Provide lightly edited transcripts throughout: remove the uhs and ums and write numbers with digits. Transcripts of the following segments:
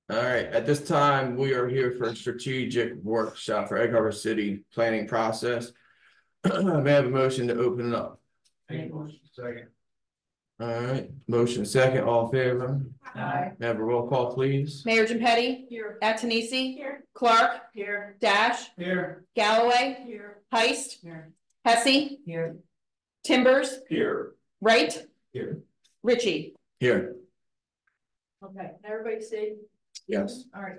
All right, at this time, we are here for a strategic workshop for Egg Harbor City planning process. May I have a motion to open it up? Second. All right, motion second, all in favor? Aye. May I have a roll call, please? Mayor Gimpetti? Here. Antonisi? Here. Clark? Here. Dash? Here. Galloway? Here. Heist? Here. Hesse? Here. Timbers? Here. Wright? Here. Richie? Here. Okay, everybody see? Yes. All right.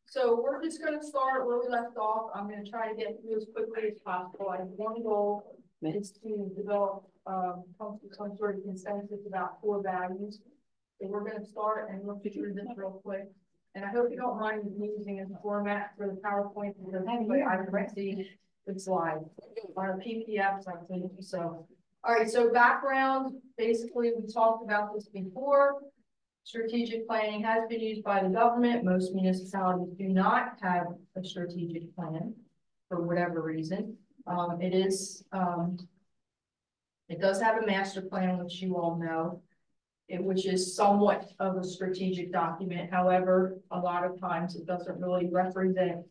So we're just gonna start where we left off. I'm gonna try to get through as quickly as possible. I have one goal is to develop, come to some sort of consensus about core values. So we're gonna start and look through this real quick. And I hope you don't mind me using as a format for the PowerPoint because anyway, I can see the slide. Our PPFs, I think so. All right, so background, basically, we talked about this before. Strategic planning has been used by the government. Most municipalities do not have a strategic plan for whatever reason. It does have a master plan, which you all know, which is somewhat of a strategic document. However, a lot of times it doesn't really represent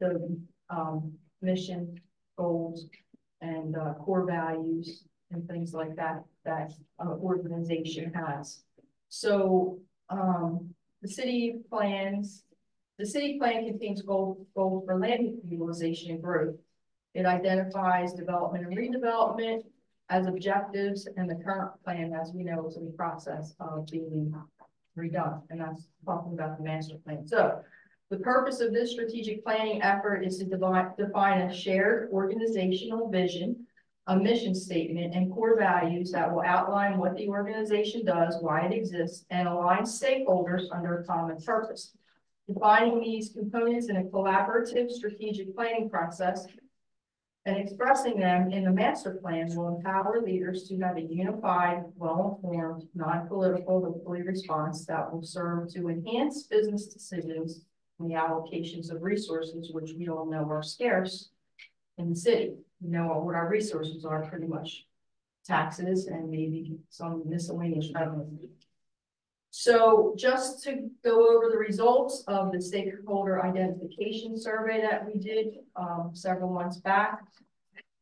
the mission, goals, and core values and things like that that an organization has. So the city plan contains goals for land utilization and growth. It identifies development and redevelopment as objectives, and the current plan, as we know, is in the process of being redone, and that's talking about the master plan. So the purpose of this strategic planning effort is to define a shared organizational vision, a mission statement, and core values that will outline what the organization does, why it exists, and align stakeholders under a common purpose. Defining these components in a collaborative strategic planning process and expressing them in the master plan will empower leaders to have a unified, well-informed, non-political, locally response that will serve to enhance business decisions and the allocations of resources, which we all know are scarce in the city. You know what our resources are, pretty much taxes and maybe some miscellaneous revenue. So just to go over the results of the stakeholder identification survey that we did several months back,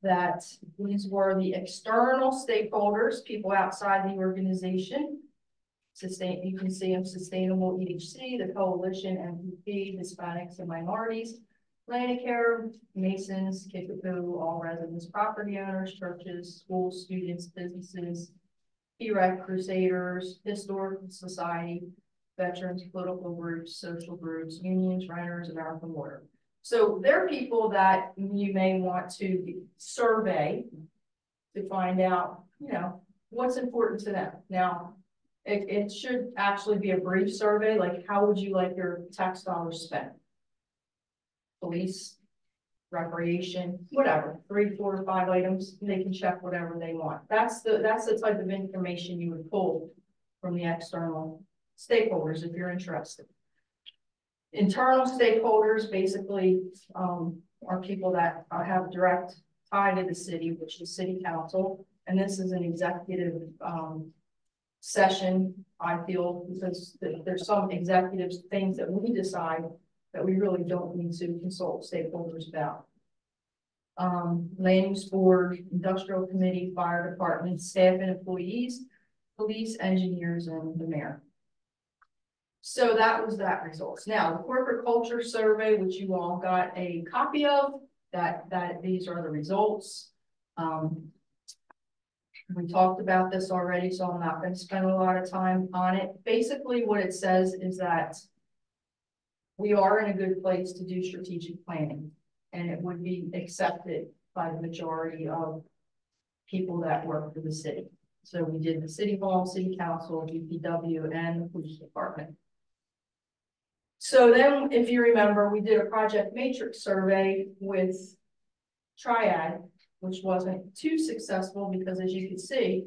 that these were the external stakeholders, people outside the organization. You can see them: Sustainable EDC, the Coalition, MPP, Hispanics and Minorities, Lanicare, Masons, Kickapoo, all residents, property owners, churches, schools, students, businesses, PREC, Crusaders, Historical Society, veterans, political groups, social groups, unions, renters, American Water. So they're people that you may want to survey to find out, you know, what's important to them. Now, it should actually be a brief survey, like how would you like your tax dollars spent? Police, recreation, whatever, 3, 4, 5 items, they can check whatever they want. That's the type of information you would pull from the external stakeholders if you're interested. Internal stakeholders basically are people that have direct tie to the city, which is city council. And this is an executive session, I feel, because there's some executive things that we decide that we really don't need to consult stakeholders about. Land use board, industrial committee, fire department, staff and employees, police, engineers, and the mayor. So that was that results. Now, the corporate culture survey, which you all got a copy of, these are the results. We talked about this already, so I'm not going to spend a lot of time on it. Basically, what it says is that we are in a good place to do strategic planning, and it would be accepted by the majority of people that work for the city. So we did the city hall, city council, DPW, and the police department. So then, if you remember, we did a project matrix survey with Triad, which wasn't too successful because, as you can see,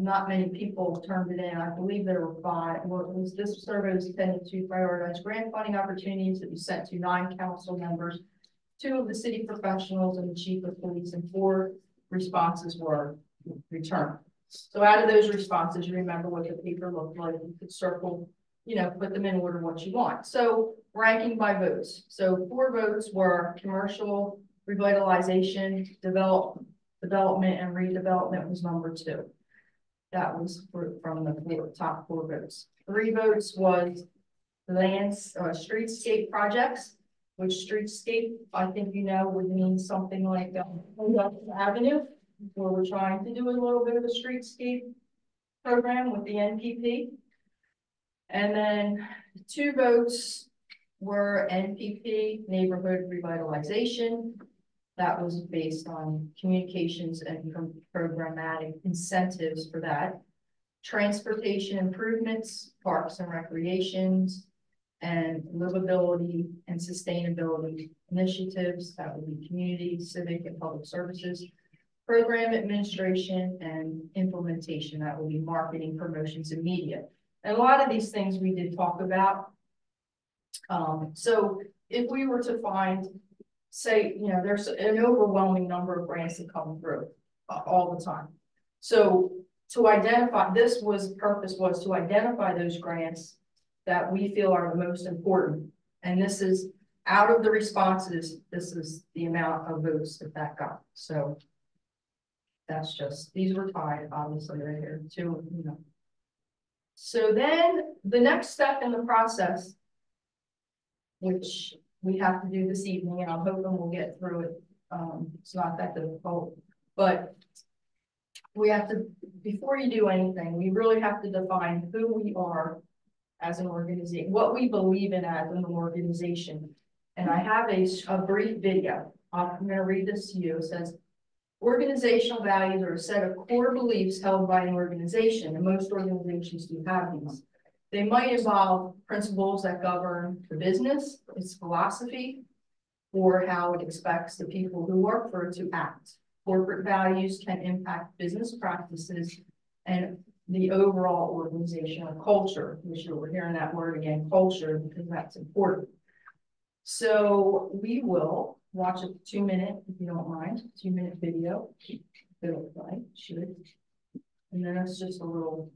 not many people turned it in. I believe there were 5. This survey was intended to prioritize grant funding opportunities that was sent to 9 council members, 2 of the city professionals, and the chief of police, and 4 responses were returned. So out of those responses, you remember what the paper looked like. You could circle you know, put them in order what you want. So ranking by votes. So 4 votes were commercial revitalization, development and redevelopment was number 2. That was from the top 4 votes. 3 votes was streetscape projects, which streetscape, I think you know, would mean something like Avenue, where we're trying to do a little bit of a streetscape program with the NPP. And then 2 votes were NPP, neighborhood revitalization. That was based on communications and programmatic incentives for that. Transportation improvements, parks and recreations, and livability and sustainability initiatives. That would be community, civic, and public services. Program administration and implementation. That would be marketing, promotions, and media. And a lot of these things we did talk about. So if we were to find, say, you know, there's an overwhelming number of grants that come through all the time. So to identify, purpose was to identify those grants that we feel are the most important. And this is out of the responses, this is the amount of votes that got. So that's just, these were tied, obviously, right here, too, you know. So then the next step in the process, which we have to do this evening, and I'm hoping we'll get through it. It's not that difficult, but we have to, before you do anything, we really have to define who we are as an organization, what we believe in as an organization. And I have a brief video. I'm going to read this to you. It says, organizational values are a set of core beliefs held by an organization, and most organizations do have these. They might involve principles that govern the business, its philosophy, or how it expects the people who work for it to act. Corporate values can impact business practices and the overall organizational culture, which you're hearing that word again, culture, because that's important. So we will watch a 2-minute, if you don't mind, 2-minute video. It'll play, should. And then it's just a little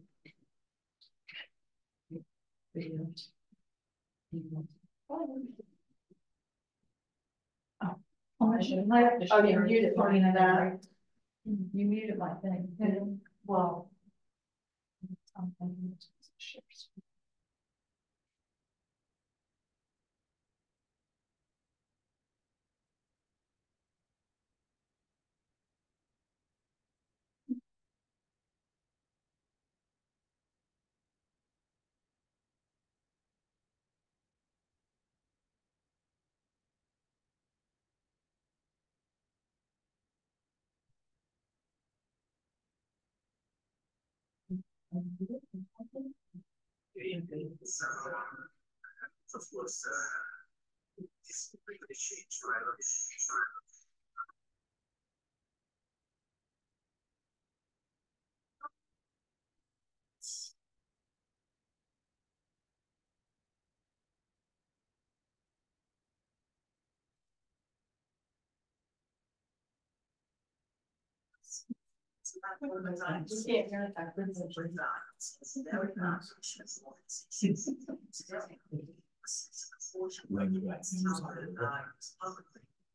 video. Oh, you muted my thing. You muted my thing. Well.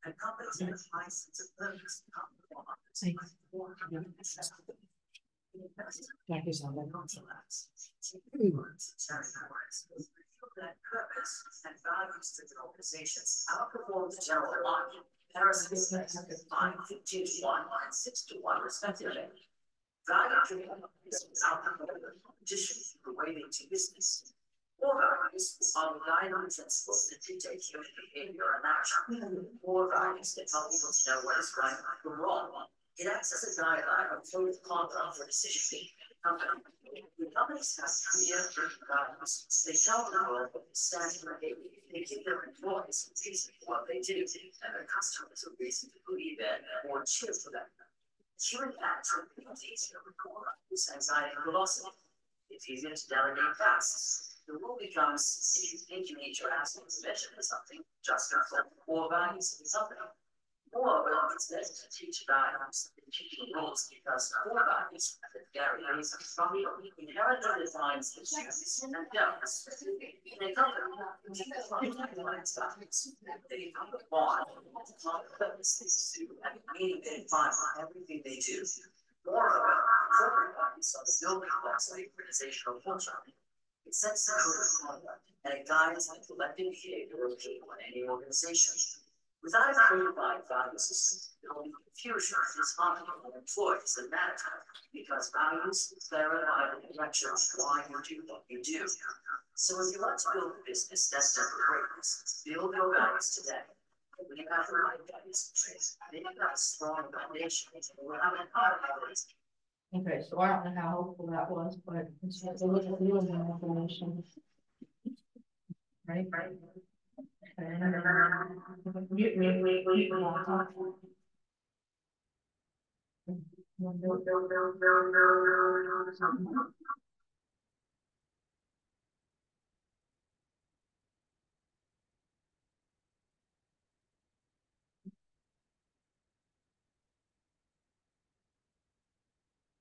And companies have a high sense of purpose. That purpose and values to the organizations outperform the general market. Comparison is 15-1 and 6-1 respectively. Value-driven companies outperform the competition for the way they do business. Core values are the guiding principles that dictate human behavior and action. Core values that help people to know what is right and wrong. It acts as a guideline or code of conduct for decision making. When companies have clear values, they tell the world what they stand for. They give their employees a reason for what they do, and their customers a reason to believe in or cheer for them. Human actions becomes easier with core values, anxiety, and velocity. It's easier to delegate tasks. The rule becomes, if you think you need your assets to measure for something, just confirm core values in something. Moreover, it's necessary to teach values and teaching rules because core values, as Gary Hayes strongly inherently defines the truths and don'ts. In a company, defines values. They become the bond, purposes, and meaning they define everything they do. Moreover, corporate values are still complex like organizational culture. It sets the code of conduct and it guides the collective behavior of people in any organization. Without a codified value system, there will be confusion and disharmony among employees and management because values clarify the direction of why you do what you do. So if you want to build a business destined for greatness, build your values today. When you have the right values in place, then you have a strong foundation and you will have an automatic. Okay, so I don't know how helpful that was, but it's just a little bit of information. Right? Mute me.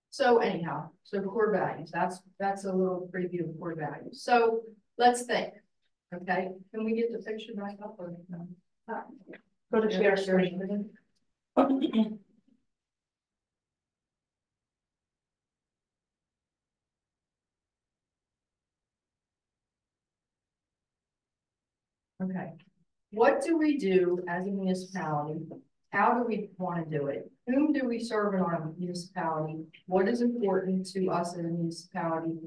So anyhow, so core values, that's a little preview of core values. So let's think. Okay, can we get the picture back up or no? Go to share screen. Okay, what do we do as a municipality? How do we want to do it? Whom do we serve in our municipality? What is important to us as a municipality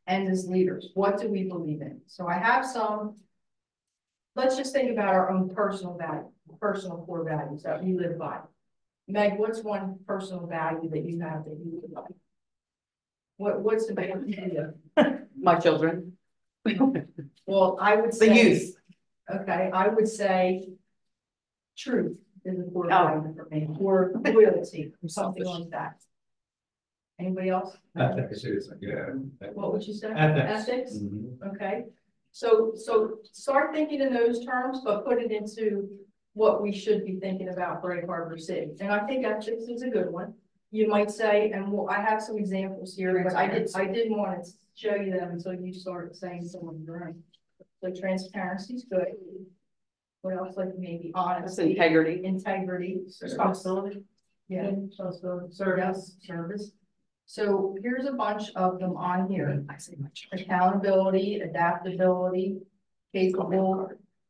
and as leaders? What do we believe in? So I have some, let's just think about our own personal value, personal core values that we live by. Meg, what's one personal value that you have that you live by? What's the big one? My children. Well, I would The say. youth. Okay, I would say truth is a core Oh. value for me, or loyalty, or something like that. Anybody else? Ethics is, yeah. What would you say? Ethics. Ethics? Mhm. Okay, so start thinking in those terms, but put it into what we should be thinking about for Egg Harbor City. And I think ethics is a good one. You might say, and I have some examples here, but I didn't want to show you them until you started saying some of your own. So transparency is good. What else, like maybe That's honesty, integrity. integrity, Responsibility. yeah, service. So here's a bunch of them on here. I say my children. Accountability, adaptability, capable,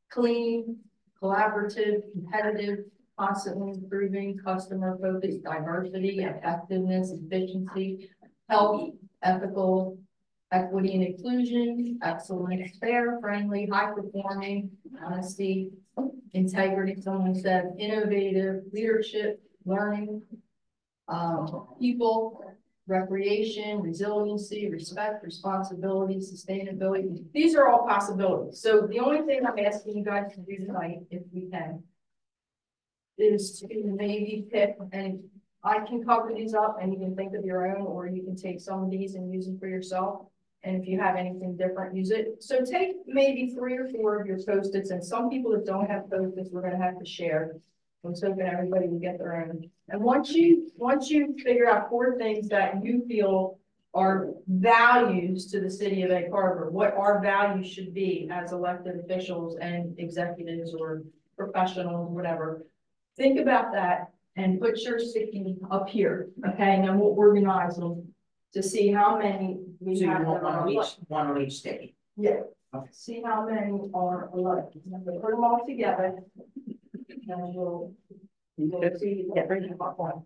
clean, collaborative, competitive, constantly improving, customer focused, diversity, effectiveness, efficiency, health, ethical, equity and inclusion, excellent, fair, friendly, high performing, honesty, integrity, someone said, innovative, leadership, learning, people, recreation, resiliency, respect, responsibility, sustainability. These are all possibilities. So the only thing I'm asking you guys to do tonight, if we can, is to maybe pick, and I can cover these up and you can think of your own, or you can take some of these and use them for yourself. And if you have anything different, use it. So take maybe 3 or 4 of your Post-its, and some people that don't have Post-its, we're gonna have to share. I'm hoping everybody will get their own. And once you figure out 4 things that you feel are values to the city of Egg Harbor, what our values should be as elected officials and executives or professionals, whatever. Think about that and put your sticky up here, okay? And then we'll organize them to see how many we So you have. want that are elected. one on each day. Yeah, Okay. see how many are elected. And we put them all together. And we'll see. Yeah, bring them up one.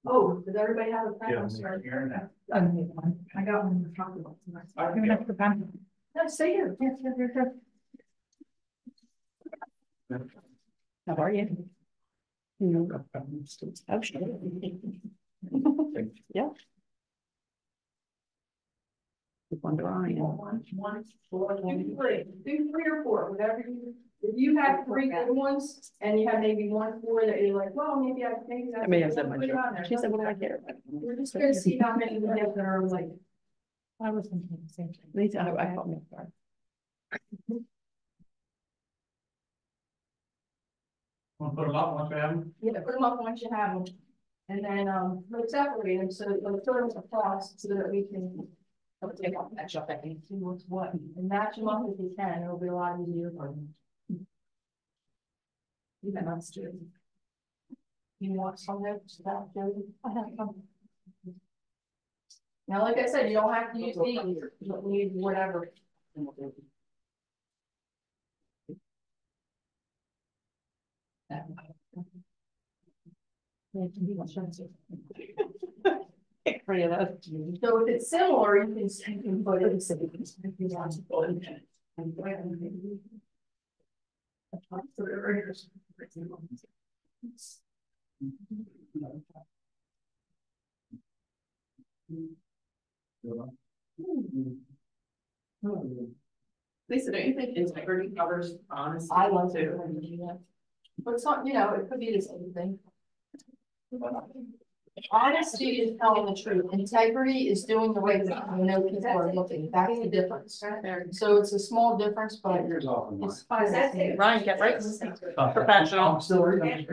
Oh, does everybody have a pen? Yeah, I'm sorry. yeah. I got one in the pocket. I- No, stay here. Yes, yes, yes, yes. How are you? Oh, sure. Yeah. One to Ryan. Do 3 or 4, whatever you, if you have 3 good ones and you have maybe 1, 4 that you're like, well, maybe that's. I may have said my put it on there. She said, what do I care? We're just gonna see how many we have that are like, I was thinking the same thing. I caught me off guard. Want to put them up once we have them? Yeah, put them up once you have them. And then, we'll separate them so that they'll put them across so that we can. Take off that shop, I think, see what's what, and match them up if you can, it'll be a lot easier for them. You got us to. You want some of that stuff, Jody? I have some. Now, like I said, you don't have to use these, you don't need whatever. Three of those. So if it's similar, you can put it. If you want to put it. Lisa, don't you think integrity covers honesty? I love to. But it's not, you know, it could be the same thing. Honesty is telling the truth. Integrity is doing the right thing. You know, people are looking. That's the difference. So it's a small difference, but Here's off of mine. it's. Ryan, get right. Professional. I'm still reading.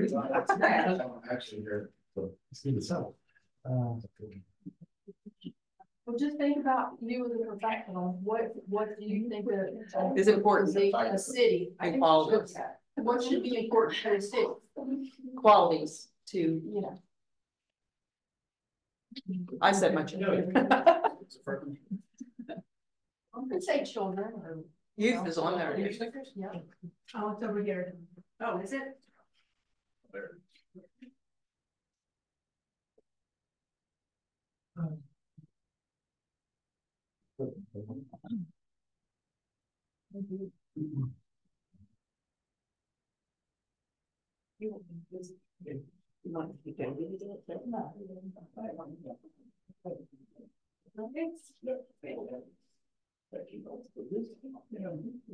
Actually, here, so it's good itself. Well, just think about you as a professional. What do you think Is important. A city. I think Quality. you should. What should be important for the city? Qualities to, You know. I said much. I could say children or. Youth is on there. Yeah. Oh, it's over here. Oh, is it?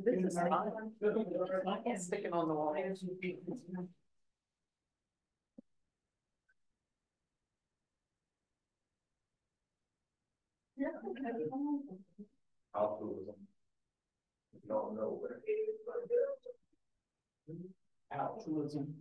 This is fine. It's sticking on the wall. Altruism. You don't know what it is, but altruism.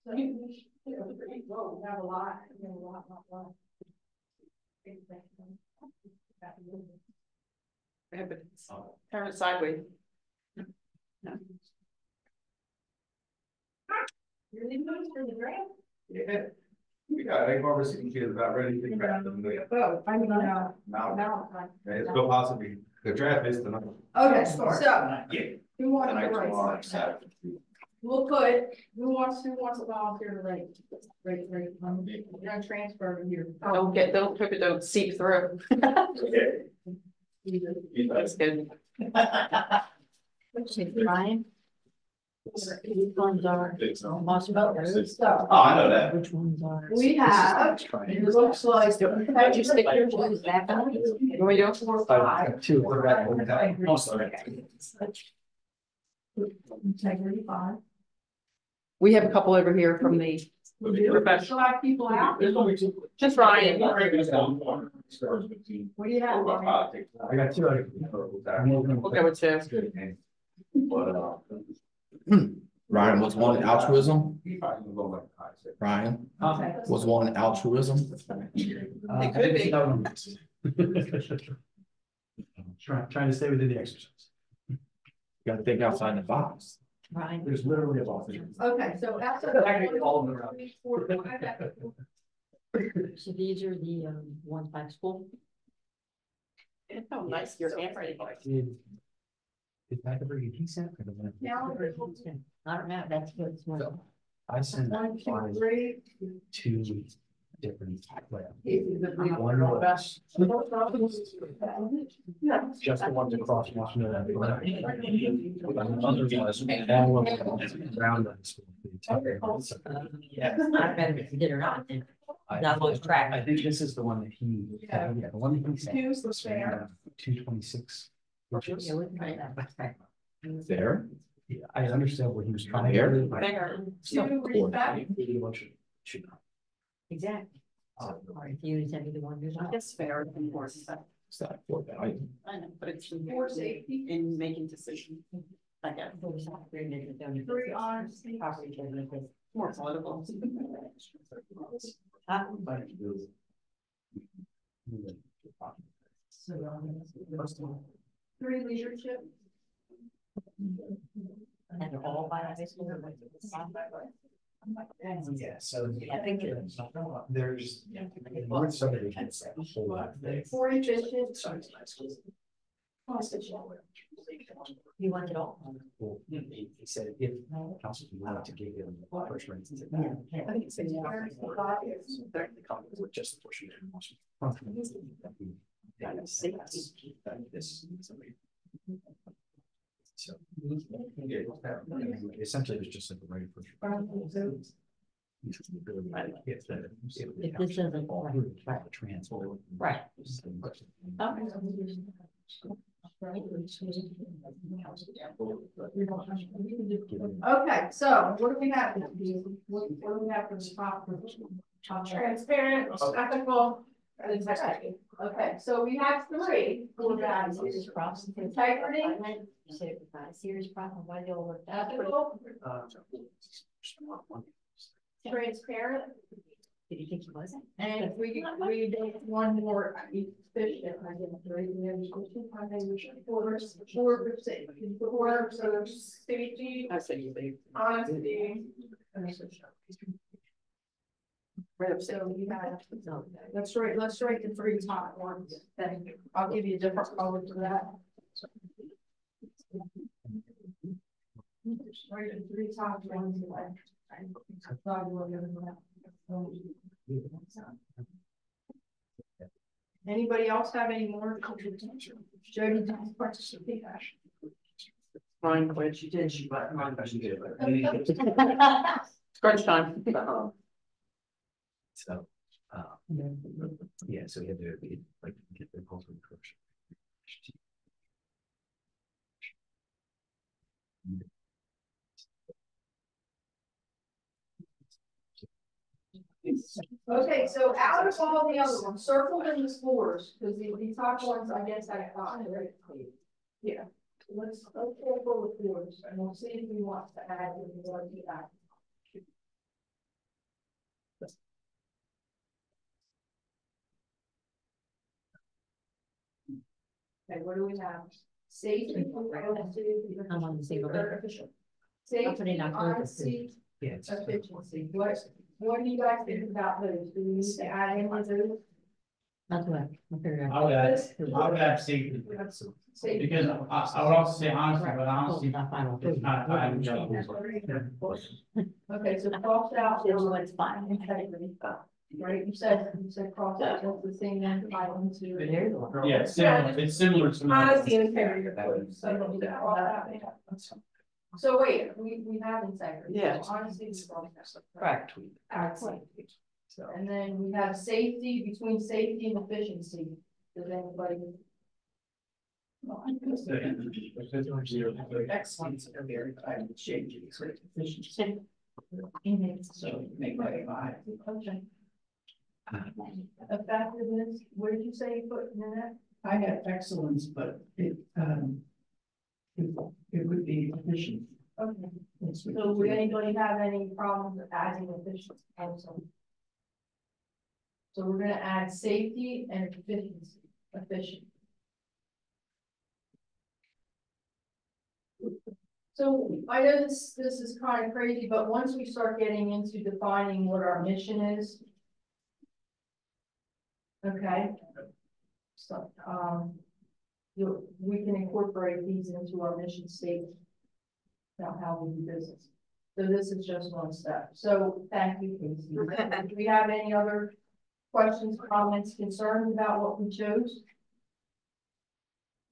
So you have a lot, you have a lot. Turn it sideways. You're leaving those for the grant? Yeah. We got Egg Harbor City kids about ready to draft them. Oh, I mean, Now, it's go possibly, the draft is tonight. Okay, so Yeah. who wants to Tonight, tomorrow, write? Saturday. We'll put, who wants to volunteer to write? You're gonna transfer to here. Don't seep through. That's good. Ryan? Which ones are? So, Oh, I know that. Which ones are? we have, it looks like. Did you stick your shoes back on? What are we doing? 4 or 5. Two. Oh, sorry. Integrity 5. We have a couple over here from the professional. Select people out. Just Ryan. What do you have? I got two. We'll go with two. Ryan, was one altruism? Ryan, Okay. was one altruism? It could be. Trying to stay within the exercise. You gotta think outside the box. Ryan? There's literally a lot. Okay, so after. I can all of them around. 3, 4, 5. So these are the ones by school? It's so nice, your handwriting. Did Hackleberry he sent? Calendar. I don't know, that's good. I sent 1, 2, that 3. to different. Just the ones across Washington. Yeah. I bet if you did or not, then not lose track. I think this is the one that he, yeah, the one that he said. Two's the fair. 226. Yeah, we can try that. There. Yeah, I understand what he was trying to There? do. Fair. Two respect. Should not. Exactly. Or if you send me the one who's. It's fair, of course, It's not for value. I know, but it's For safety. in making decisions. I got. Three honesty. Property. More political. Huh? Three leadership. And they're all by high school. Yeah, so. I think there's. North subdivision, it's a whole lot there. Four efficient. You want it all? Well, he said if council wanted to give him the first rate. Yeah. With just the portion. So. Essentially, it's just like a right of first. If this doesn't. Transfer. Right. Okay, so what do we have? What do we have for the top? Transparent, ethical, and integrity. Okay, so we have three for values. Integrity, Serious problem, why they all work out. ethical, transparent, Did you think he wasn't? and if we do one more efficient. I didn't read the efficient, I think we should for safety, I say you leave. honesty. Right up, So we have, No. let's write the three top ones, then I'll give you a different color to that. Write the three top ones, like. I thought you were gonna do that. Anybody else have any more? Jody, do you participate? Mine quit. She did, she, but mine, she did. Crunch time. So, yeah, so we had to, like, get the culture corruption. Okay, so out of all the other ones, circled in the scores, because the top ones, I guess, I got, right? Yeah, let's go with yours, and we'll see if we want to add, if we want to add. Okay, what do we have? Safety. I'm on the single bed. Official. I'll put Safety, it in October. honesty, Yeah. It's. efficiency. What do you guys think about those? Do we need to add any of those? That's what I figured I would add safety, Safety. because I would also say honestly, but honestly, Not final. it's not a item job. Okay, so cross out. Here's what's fine. Integrity. Right, you said cross out, that's the same then, item two. There's the one. Yeah, it's similar to. Honesty and integrity. So wait, we have integrity. Yeah. So honesty is crossed out. Right. Excellent. And then we have safety, between safety and efficiency. Does anybody? Excellent. They're very changing. So make that five. Okay. Effectiveness, where did you say you put in that? I had excellence, but it would be efficient. Okay, so would anybody have any problems with adding efficiency also? So we're gonna add safety and efficiency, efficient. So I know this is kind of crazy, but once we start getting into defining what our mission is. Okay. So, we can incorporate these into our mission statement. About how we do business. So this is just one step. So thank you, Casey. Do we have any other questions, comments, concerns about what we chose?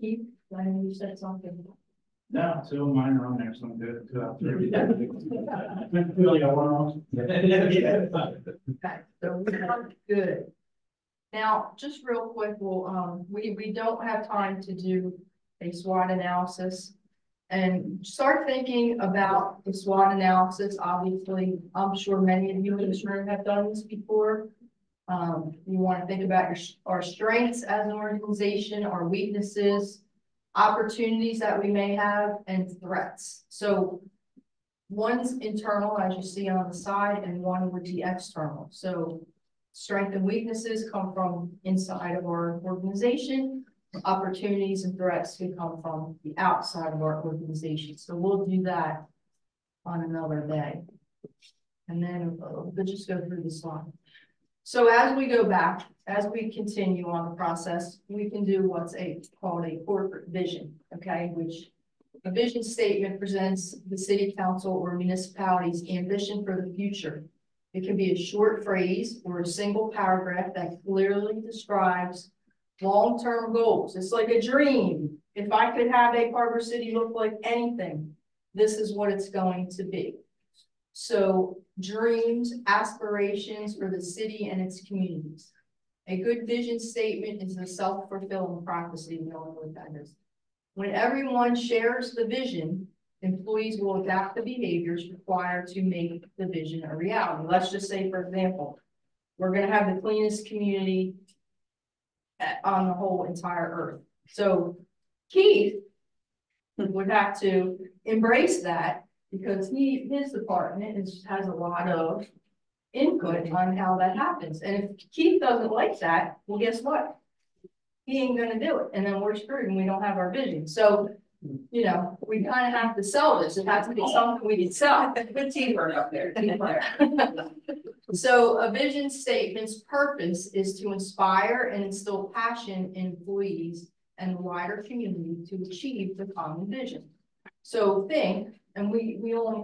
Keith, I know you said something. No, two of mine are on there, so I'm good. Two out there. We only got one wrong. Okay, so we are good. Now, just real quick, we'll, we don't have time to do a SWOT analysis. And start thinking about the SWOT analysis. Obviously, I'm sure many of you in this room have done this before. You want to think about our strengths as an organization, our weaknesses, opportunities that we may have, and threats. So one's internal, as you see on the side, and one would be external. So strengths and weaknesses come from inside of our organization. Opportunities and threats can come from the outside of our organization. So we'll do that on another day. And then we'll just go through this one. So as we go back, as we continue on the process, we can do what's called a corporate vision, okay? Which a vision statement presents the city council or municipality's ambition for the future. It can be a short phrase or a single paragraph that clearly describes long-term goals. It's like a dream. If I could have Egg Harbor City look like anything, this is what it's going to be. So dreams, aspirations for the city and its communities. A good vision statement is a self-fulfilling prophecy. We all know what that is. When everyone shares the vision, employees will adapt the behaviors required to make the vision a reality. Let's just say, for example, we're going to have the cleanest community on the whole entire earth. So Keith would have to embrace that because his department has a lot of input on how that happens. And if Keith doesn't like that, well, guess what? He ain't gonna do it. And then we're screwed and we don't have our vision. So, you know, we kind of have to sell this. It has to be something we can sell. Good teamwork up there. So a vision statement's purpose is to inspire and instill passion in employees and the wider community to achieve the common vision. So think, and we only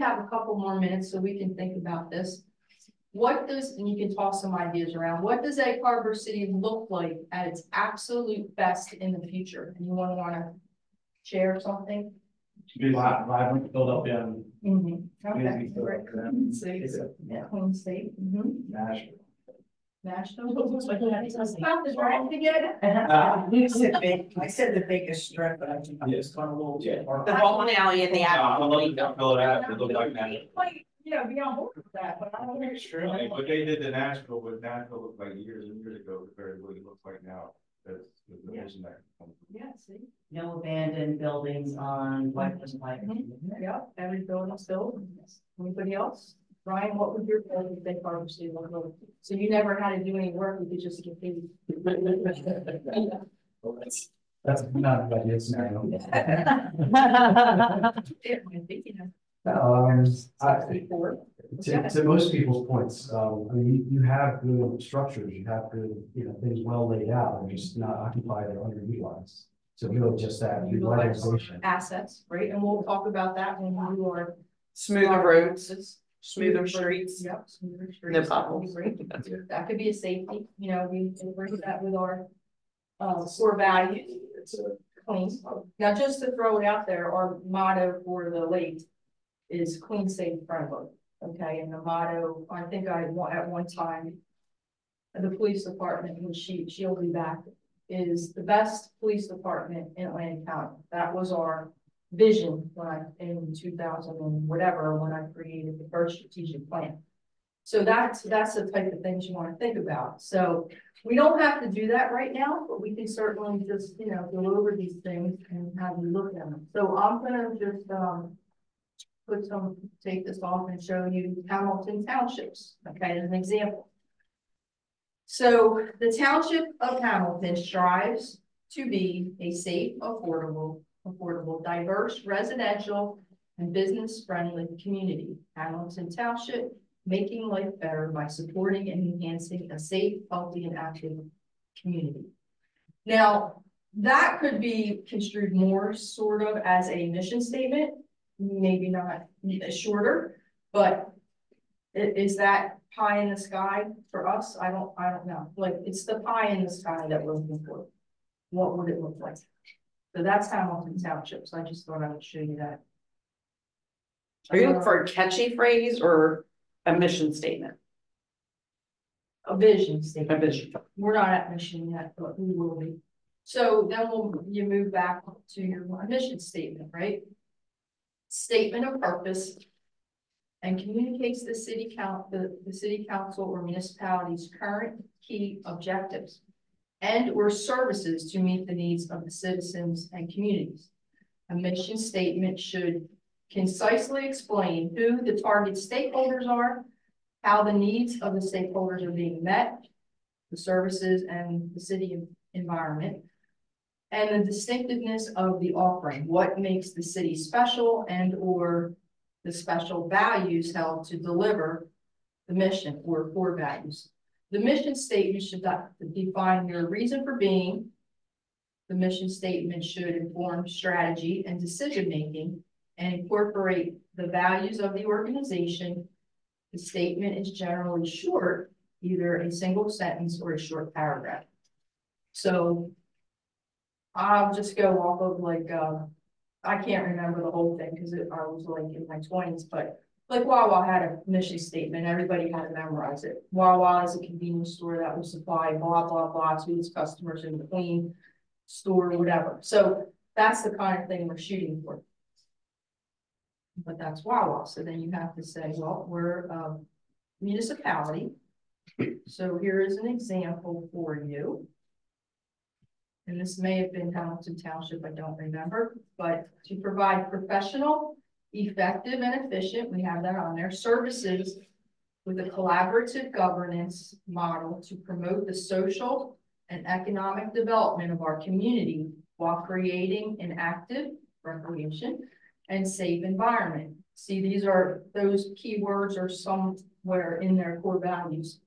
have a couple more minutes so we can think about this. What does, and you can toss some ideas around, what does Egg Harbor City look like at its absolute best in the future? Anyone want to share something? To be vibrant, Philadelphia, and Okay, great. Clean state. Yeah, clean state. Nashville. National. Looks like that's right to get. I said the biggest strength, but I think I'm just going a little too far. The bowling alley in the Philadelphia, look like Nashville. Yeah, be on board with that, but I don't think it's true. What they did to Nashville, what Nashville looked like years and years ago, compared to what it looks like now. That's the vision that. Yeah, see. No abandoned buildings on White House Pike. Yeah, every building's built. Anybody else? Ryan, what would your building Egg Harbor City look like? So you never had to do any work, you could just get paid. That's not a good idea scenario. It might be, you know. To most people's points, I mean, you have good structures, you have good, things well laid out, they're just not occupied or underutilized. So really just that revitalization. Assets, right? And we'll talk about that when we do our. Smoother roads, smoother streets. Yep. Smoother streets. No That would be potholes. great. That could be a safety, we can bring that with our core values. It's clean. Now, just to throw it out there, our motto for the lake is clean, safe, friendly. Okay, and the motto, I think at one time, the police department, when she'll be back, is the best police department in Atlantic County. That was our vision in 2000 and whatever, when I created the first strategic plan. So that's the type of things you want to think about. So we don't have to do that right now, but we can certainly just, go over these things and have you look at them. So I'm gonna just take this off and show you Hamilton Townships, okay, as an example. So the Township of Hamilton strives to be a safe, affordable, diverse, residential, and business-friendly community. Hamilton Township, making life better by supporting and enhancing a safe, healthy, and active community. Now, that could be construed more sort of as a mission statement, maybe not shorter, but Is that pie in the sky for us? I don't know. Like, it's the pie in the sky that we're looking for. What would it look like? So that's Hamilton Township. So I just thought I would show you that. Are you looking for a catchy phrase or a mission statement? A vision statement. A vision. We're not at mission yet, but we will be. So then you move back to your mission statement, right? Statement of purpose. And communicates the city council or municipality's current key objectives and or services to meet the needs of the citizens and communities. A mission statement should concisely explain who the target stakeholders are, how the needs of the stakeholders are being met, the services and the city environment, and the distinctiveness of the offering, what makes the city special and or the special values held to deliver the mission or core values. The mission statement should define your reason for being. The mission statement should inform strategy and decision-making and incorporate the values of the organization. The statement is generally short, either a single sentence or a short paragraph. So I'll just go off of like, I can't remember the whole thing because I was like in my 20s, but like Wawa had a mission statement, everybody had to memorize it. Wawa is a convenience store that will supply blah, blah, blah to its customers in the clean store, whatever. So that's the kind of thing we're shooting for. But that's Wawa. So then you have to say, well, we're a municipality. So here is an example for you. And this may have been Hamilton Township, I don't remember, but to provide professional, effective, and efficient, we have that on there, services with a collaborative governance model to promote the social and economic development of our community while creating an active recreation and safe environment. See, those keywords are somewhere in their core values.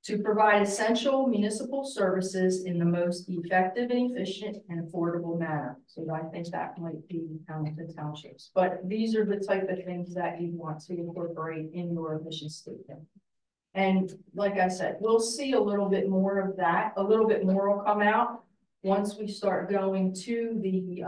To provide essential municipal services in the most effective and efficient and affordable manner. So I think that might be Hamilton Townships. But these are the type of things that you want to incorporate in your mission statement. And like I said, we'll see a little bit more of that. A little bit more will come out once we start going to the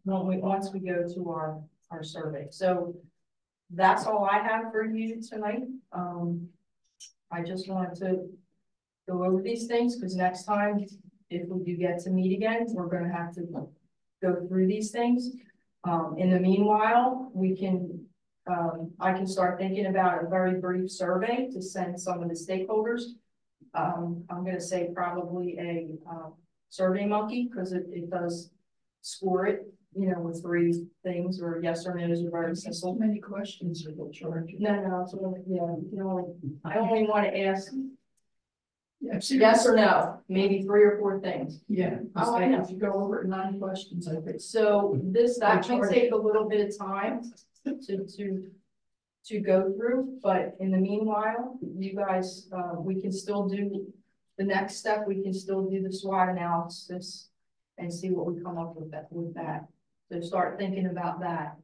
once we go to our survey. So that's all I have for you tonight. I just wanted to go over these things because next time, if we do get to meet again, we're going to have to go through these things. In the meanwhile, we can, I can start thinking about a very brief survey to send some of the stakeholders. I'm going to say probably a Survey Monkey because it does score it, you know, with 3 things or yes or no's or very simple. Many questions are the charge. No, it's only, yeah, you know, I only want to ask Yes yes or no, maybe 3 or 4 things. Yeah. Oh, I know. If you go over 9 questions, I think. So that can take a little bit of time to go through, but in the meanwhile, you guys, we can still do the next step. We can still do the SWOT analysis and see what we come up with that. So start thinking about that.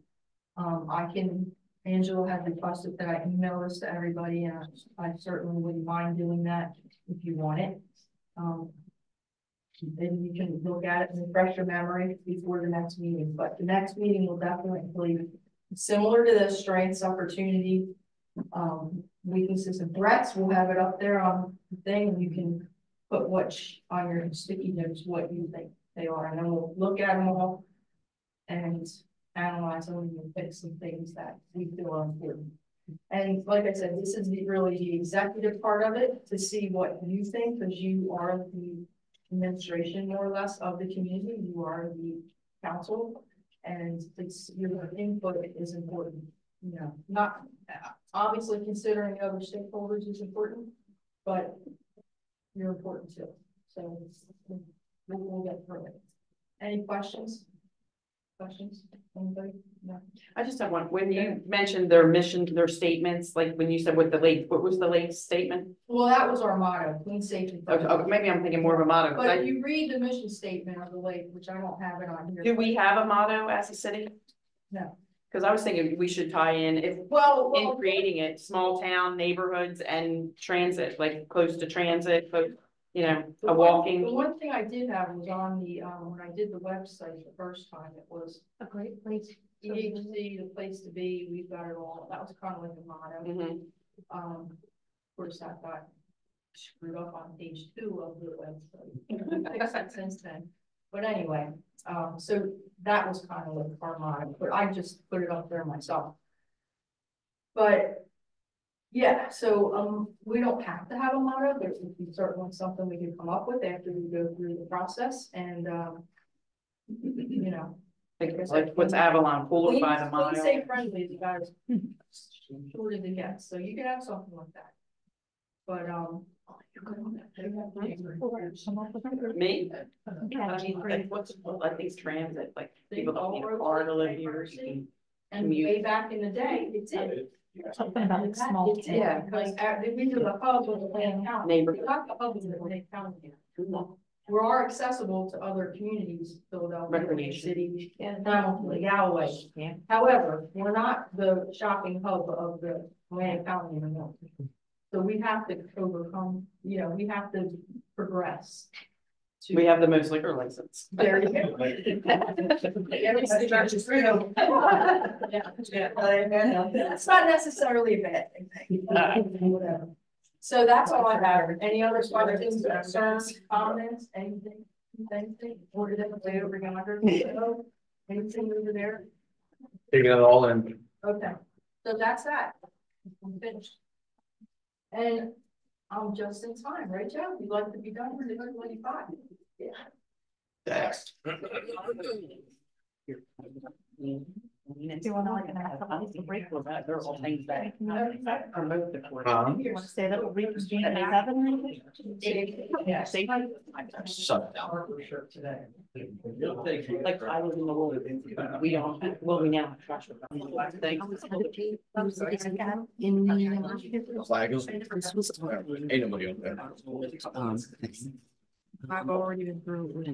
Angela had requested that I email this to everybody, and I certainly wouldn't mind doing that if you want it. Then you can look at it and refresh your memory before the next meeting, but the next meeting will definitely be similar to the strengths, opportunity, weaknesses and threats. We'll have it up there on the thing, and you can put on your sticky notes what you think they are, and then we'll look at them all and analyze them and pick some things that we feel are important. And like I said, this is really the executive part of it to see what you think, because you are the administration more or less of the community. You are the council, and your input is important. You know, not obviously considering other stakeholders is important, but you're important too. So we'll get through it. Any questions? Questions? Anybody? No. I just have one. When you mentioned their mission, their statements, like when you said with the lake, what was the lake statement? Well, that was our motto, clean, safe and Okay, friendly. maybe I'm thinking more of a motto. 'Cause But if you read the mission statement of the lake, which I don't have it on here. do we have a motto as a city? No. Because I was thinking we should tie in, if Well, in creating it, small town neighborhoods and transit, like close to transit, close, you know, The a one- walking. The one thing I did have was on the, when I did the website the first time, it was A great place. EHC, the place to be, we've got it all, that was kind of like a motto. Mhm. Of course, that got screwed up on page 2 of the website. We fixed it since then. But anyway, so that was kind of like our motto, but I just put it up there myself. But yeah, so we don't have to have a motto, but it would be certainly something we can come up with after we go through the process and you know. Like what's Avalon, fooled by the Clean, motto? safe, friendly, you guys. Short as it gets, so you can have something like that. But, Me? I mean, like, what's, I think transit, like, people don't need a car to live here. You can and way back in the day, it did. Something about like small. It did, because we do the hub of the Lane County. Neighborhood. We got the hub of the Lane County. We are accessible to other communities, Philadelphia, Recreation. City, and Hamilton, Galloway. However, we're not the shopping hub of the Atlantic County anymore. So we have to overcome, you know, we have to progress. We have the most liquor license. There you go. That's not necessarily a bad thing. Whatever. So that's all I have. Any other questions, concerns, comments, anything? Anything? Or did it play over yonder? Anything over there? Taking it all in. Okay, so that's that. I'm finished. And I'm just in time, right, Joe? You'd like to be done for 6:25? Yeah. Thanks. Do you want to like a break for that? They're all things that are most important. You want to say that we'll reconvene at 11? Yeah. Shut down. Like I was in the world, we don't, well, we now. Thanks. In the. Flag is. Ain't nobody up there. I've already been through.